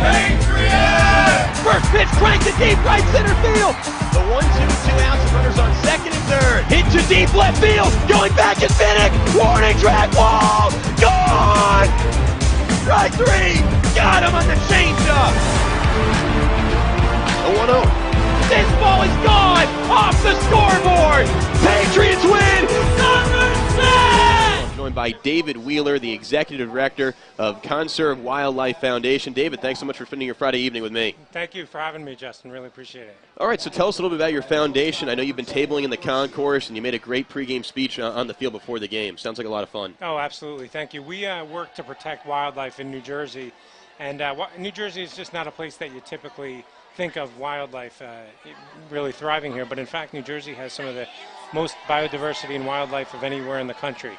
Patriots! First pitch cranked to deep right center field. The 1-2, 2 outs, runners on second and third. Hit to deep left field. Going back is Finnick. Warning track wall. Gone! Strike three. Got him on the changeup. The 1-0. This ball is gone off the scoreboard. Patriots win. Somerset! Joined by David Wheeler, the Executive Director of Conserve Wildlife Foundation. David, thanks so much for spending your Friday evening with me. Thank you for having me, Justin. Really appreciate it. All right, so tell us a little bit about your foundation. I know you've been tabling in the concourse, and you made a great pregame speech on the field before the game. Sounds like a lot of fun. Oh, absolutely. Thank you. We work to protect wildlife in New Jersey, and New Jersey is just not a place that you typically think of wildlife really thriving here, but in fact New Jersey has some of the most biodiversity and wildlife of anywhere in the country,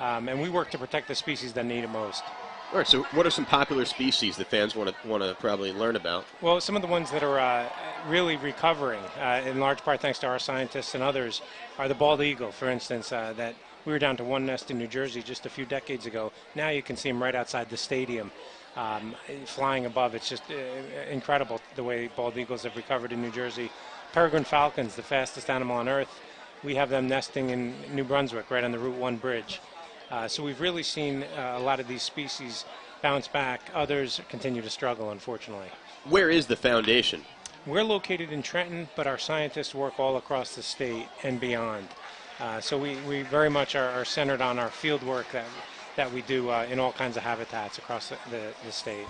and we work to protect the species that need it most. All right, so what are some popular species that fans want to probably learn about? Well, some of the ones that are really recovering, in large part thanks to our scientists and others, are the bald eagle, for instance, that we were down to one nest in New Jersey just a few decades ago. Now you can see them right outside the stadium. Flying above. It's just incredible the way bald eagles have recovered in New Jersey. Peregrine falcons, the fastest animal on earth, we have them nesting in New Brunswick right on the Route 1 bridge. So we've really seen a lot of these species bounce back. Others continue to struggle, unfortunately. Where is the foundation? We're located in Trenton, but our scientists work all across the state and beyond. So we very much are centered on our field work that we do in all kinds of habitats across the state.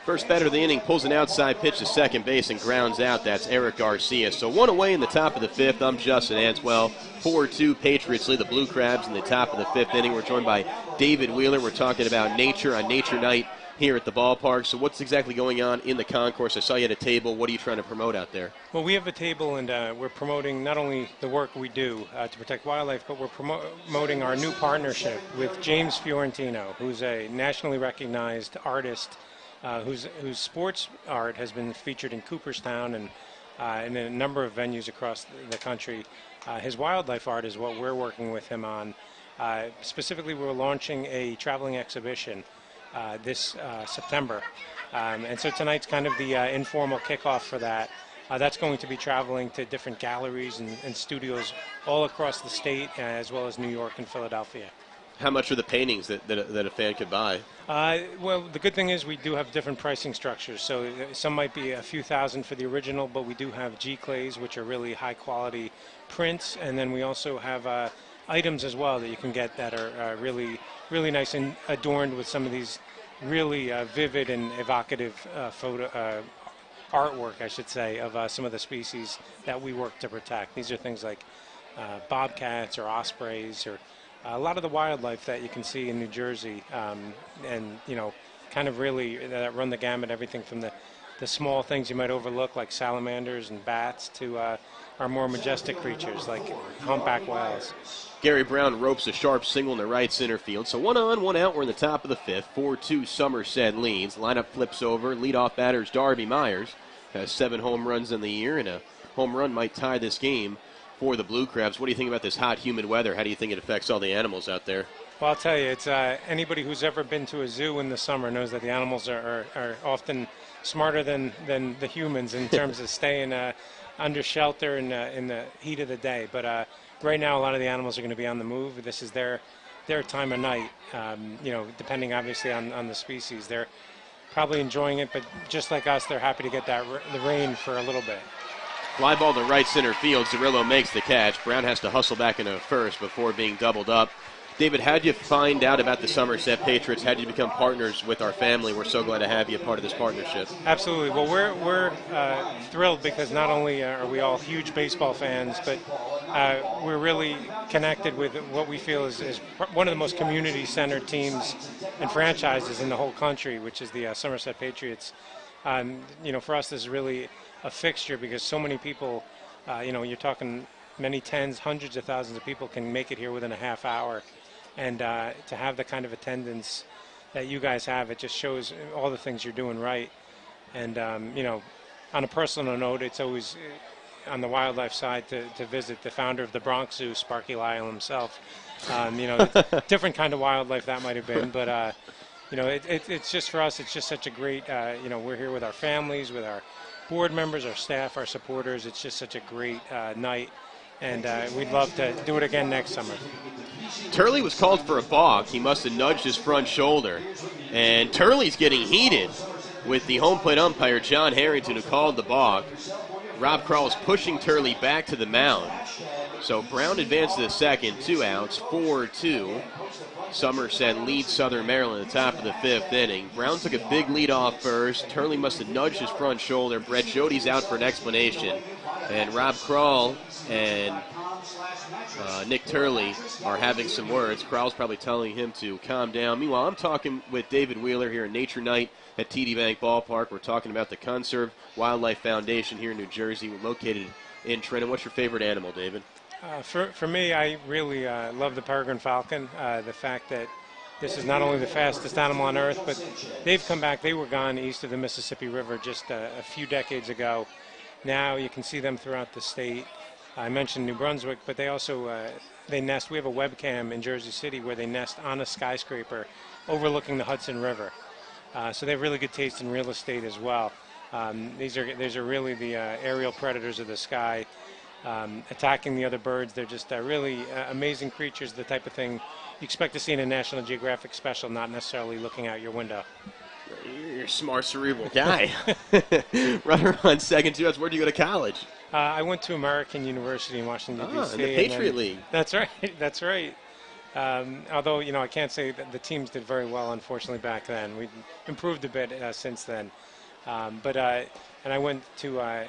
First batter of the inning pulls an outside pitch to second base and grounds out. That's Eric Garcia. So one away in the top of the fifth. I'm Justin Answell. 4-2 Patriots lead the Blue Crabs in the top of the fifth inning. We're joined by David Wheeler. We're talking about nature on Nature Night here at the ballpark. So what's exactly going on in the concourse? I saw you at a table. What are you trying to promote out there? Well, we have a table, and we're promoting not only the work we do to protect wildlife, but we're promoting our new partnership with James Fiorentino, who's a nationally recognized artist whose sports art has been featured in Cooperstown and in a number of venues across the country. His wildlife art is what we're working with him on. Specifically, we're launching a traveling exhibition this September. And so tonight's kind of the informal kickoff for that. That's going to be traveling to different galleries and studios all across the state, as well as New York and Philadelphia. How much are the paintings that a fan could buy? Well, the good thing is we do have different pricing structures. So some might be a few thousand for the original, but we do have G-clays, which are really high-quality prints. And then we also have items as well that you can get that are really, really nice and adorned with some of these really vivid and evocative artwork, I should say, of some of the species that we work to protect. These are things like bobcats or ospreys or a lot of the wildlife that you can see in New Jersey, and kind of really that run the gamut, everything from the small things you might overlook like salamanders and bats to our more majestic creatures like humpback whales. Gary Brown ropes a sharp single in the right center field. So 1 on, 1 out. We're in the top of the fifth. 4-2 Somerset leads. Lineup flips over. Leadoff batter's Darby Myers has 7 home runs in the year, and a home run might tie this game for the Blue Crabs. What do you think about this hot, humid weather? How do you think it affects all the animals out there? Well, I'll tell you, it's anybody who's ever been to a zoo in the summer knows that the animals are often smarter than the humans in terms of staying under shelter in the heat of the day. But right now, a lot of the animals are going to be on the move. This is their time of night. Depending obviously on the species, they're probably enjoying it. But just like us, they're happy to get the rain for a little bit. Fly ball to right center field. Zerillo makes the catch. Brown has to hustle back into first before being doubled up. David, how did you find out about the Somerset Patriots? How did you become partners with our family? We're so glad to have you a part of this partnership. Absolutely. Well, we're thrilled because not only are we all huge baseball fans, but we're really connected with what we feel is one of the most community-centered teams and franchises in the whole country, which is the Somerset Patriots. For us, this is really a fixture because so many people, you're talking many tens, hundreds of thousands of people can make it here within a half hour. And to have the kind of attendance that you guys have, it just shows all the things you're doing right. And, on a personal note, it's always on the wildlife side to visit the founder of the Bronx Zoo, Sparky Lyle himself. Different kind of wildlife that might have been. But, it's just for us, it's just such a great, we're here with our families, with our board members, our staff, our supporters. It's just such a great night, and we'd love to do it again next summer. Turley was called for a balk. He must have nudged his front shoulder, and Turley's getting heated with the home plate umpire, John Harrington, who called the balk. Rob Krall is pushing Turley back to the mound. So Brown advanced to the second, 2 outs, 4-2. Somerset leads Southern Maryland at the top of the 5th inning. Brown took a big lead off first. Turley must have nudged his front shoulder. Brett Jody's out for an explanation. And Rob Krall and Nick Turley are having some words. Krall's probably telling him to calm down. Meanwhile, I'm talking with David Wheeler here at Nature Night at TD Bank Ballpark. We're talking about the Conserve Wildlife Foundation here in New Jersey. We're located in Trenton. What's your favorite animal, David? For me, I really love the peregrine falcon. The fact that this is not only the fastest animal on earth, but they've come back. They were gone east of the Mississippi River just a few decades ago. Now you can see them throughout the state. I mentioned New Brunswick, but they also they nest. We have a webcam in Jersey City where they nest on a skyscraper overlooking the Hudson River. So they have really good taste in real estate as well. These are really the aerial predators of the sky. Attacking the other birds. They're just really amazing creatures, the type of thing you expect to see in a National Geographic special, not necessarily looking out your window. You're a smart, cerebral guy. Runner on second, 2 outs. Where do you go to college? I went to American University in Washington, D.C. In the Patriot League. That's right. That's right. Although, I can't say that the teams did very well, unfortunately, back then. We improved a bit since then. And I went to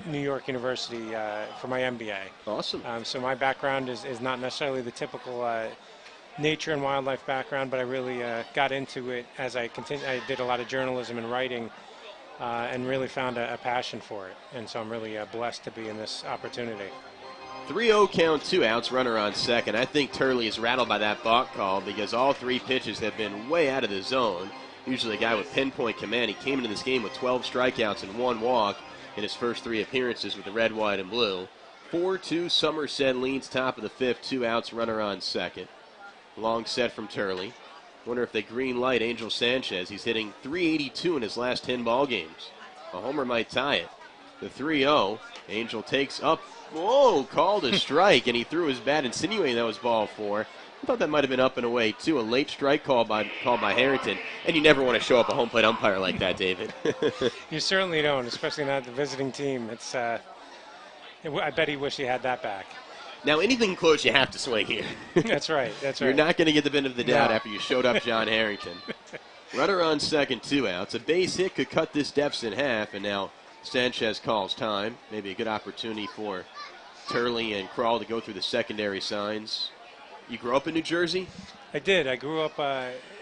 New York University for my MBA. Awesome. So my background is not necessarily the typical nature and wildlife background, but I really got into it as I continued. I did a lot of journalism and writing and really found a passion for it. And so I'm really blessed to be in this opportunity. 3-0 count, 2 outs, runner on second. I think Turley is rattled by that balk call because all 3 pitches have been way out of the zone. Usually a guy with pinpoint command. He came into this game with 12 strikeouts and 1 walk in his first 3 appearances with the red, white, and blue. 4-2, Somerset leads top of the 5th, 2 outs, runner on second. Long set from Turley. Wonder if they green light Angel Sanchez. He's hitting .382 in his last 10 ball games. A homer might tie it. The 3-0, Angel takes up. Whoa, called a strike, and he threw his bat, insinuating that was ball 4. I thought that might have been up and away, too. A late strike called by Harrington. And you never want to show up a home plate umpire like that, David. You certainly don't, especially not the visiting team. It's I bet he wished he had that back. Now, anything close, you have to swing here. That's right. You're not going to get the benefit of the doubt after you showed up John Harrington. Runner on second, 2 outs. A base hit could cut this deficit in half, and now Sanchez calls time. Maybe a good opportunity for Turley and Krall to go through the secondary signs. You grew up in New Jersey? I did. I grew up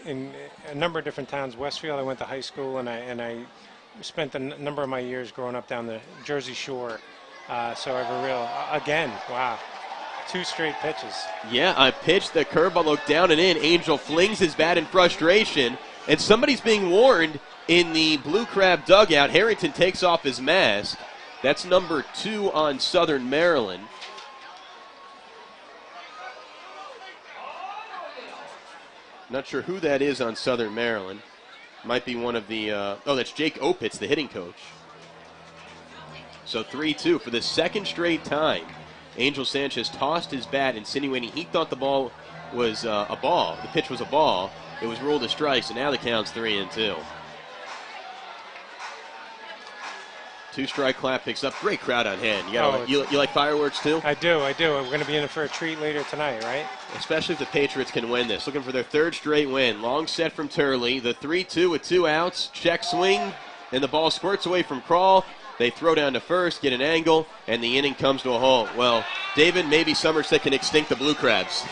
in a number of different towns. Westfield, I went to high school, and I spent a number of my years growing up down the Jersey Shore. So I have a real, again, wow, 2 straight pitches. Yeah, a pitch, the curveball looked down and in. Angel flings his bat in frustration, and somebody's being warned in the Blue Crab dugout. Harrington takes off his mask. That's number 2 on Southern Maryland. Not sure who that is on Southern Maryland. Might be one of the, that's Jake Opitz, the hitting coach. So 3-2 for the second straight time. Angel Sanchez tossed his bat, insinuating he thought the ball was a ball. The pitch was a ball. It was ruled a strike, so now the count's 3-2. 2-strike clap picks up. Great crowd on hand. You like fireworks too? I do. We're going to be in for a treat later tonight, right? Especially if the Patriots can win this. Looking for their 3rd straight win. Long set from Turley. The 3-2 with 2 outs. Check swing, and the ball squirts away from Krall. They throw down to first, get an angle, and the inning comes to a halt. Well, David, maybe Somerset can extinct the Blue Crabs.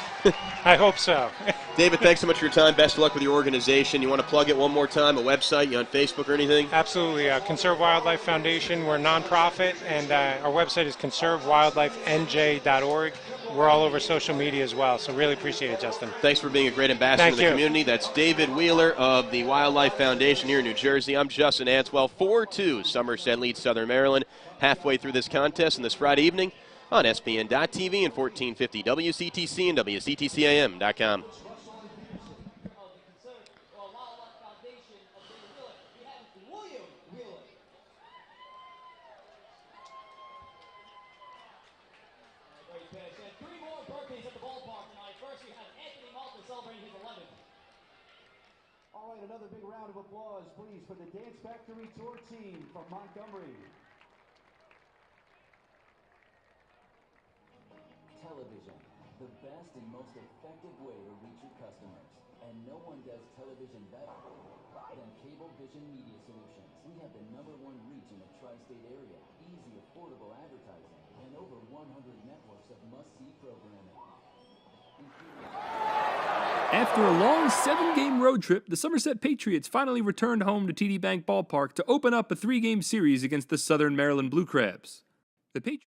I hope so. David, thanks so much for your time. Best of luck with your organization. You want to plug it one more time, a website, you on Facebook or anything? Absolutely. Conserve Wildlife Foundation. We're a nonprofit, and our website is conservewildlifenj.org. We're all over social media as well, so really appreciate it, Justin. Thanks for being a great ambassador in the community. That's David Wheeler of the Wildlife Foundation here in New Jersey. I'm Justin Answell. 4-2, Somerset leads Southern Maryland halfway through this contest and this Friday evening on SPN.TV and 1450 WCTC and WCTCAM.com. right, another big round of applause, please, for the Dance Factory Tour team from Montgomery. Television, the best and most effective way to reach your customers. And no one does television better than Cable Vision Media Solutions. We have the #1 reach in the tri-state area, easy, affordable advertising, and over 100 networks of must-see programming. After a long 7-game road trip, the Somerset Patriots finally returned home to TD Bank Ballpark to open up a 3-game series against the Southern Maryland Blue Crabs. The Patriots